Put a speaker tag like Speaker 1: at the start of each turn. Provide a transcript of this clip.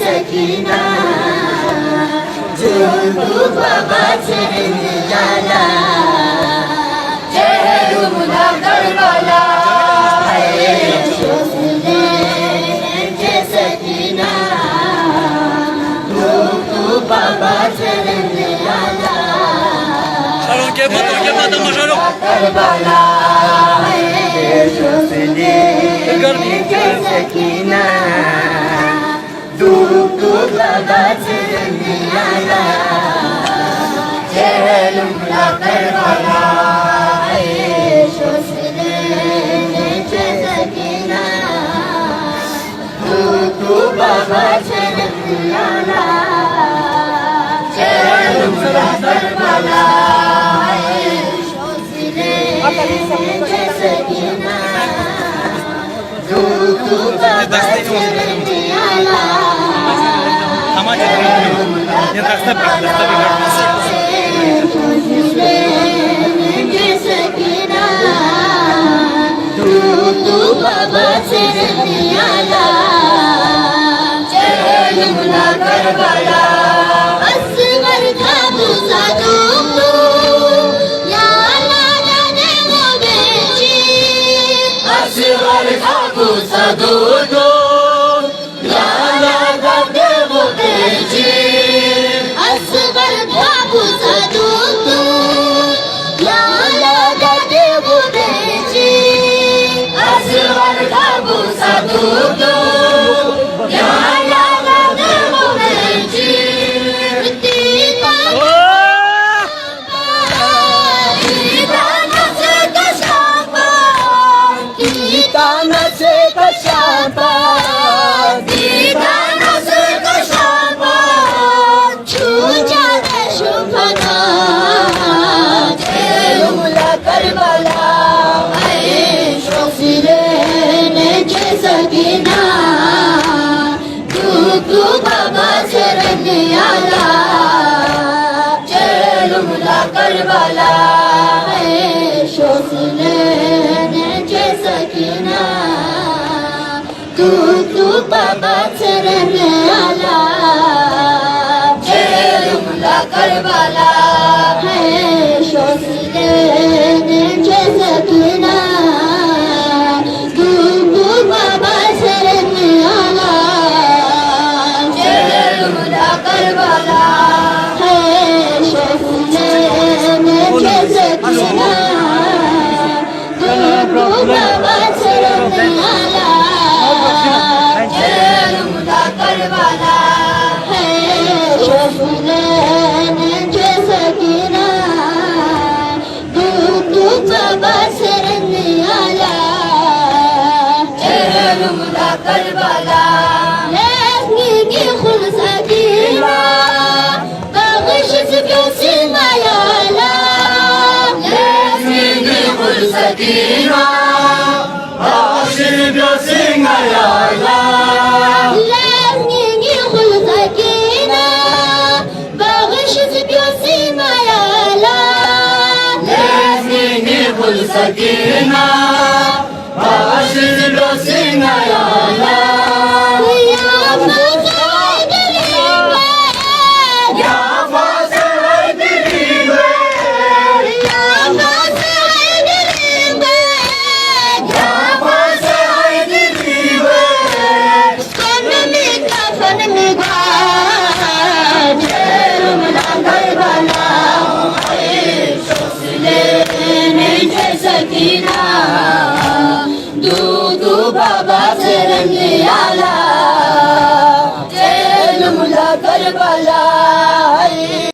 Speaker 1: सकीना जो तू बाबा चरण जाला जय रुमला करबला सकीना जो तू बाबा चरण जाला करबला सकीना दुख बाबा चरण आला जयलुमला करबला शोषले सकीना दुख बाबा चरण आला जयलुमला करबला शोषले सकीना दुख बाबा चरण आला सकीना तू बाबा चरण आला जयलुमला करबला असगर था बुझा तू या लाला देवो बेची असगर था बुझा तू सकीना तू बाबा चरण आला जयलुमला करबला शोषले सकीना तू बाबा चरण आला जयलुमला करबला शोषले सकीना करबला लेस्नी खुल सकीना बख्श से मायाला लेस्नी खुल सकीना बख्श से मायाला लेस्नी खुल सकीना बख्श से मायाला लेस्नी खुल सकीना बख्श से मायाला सकीना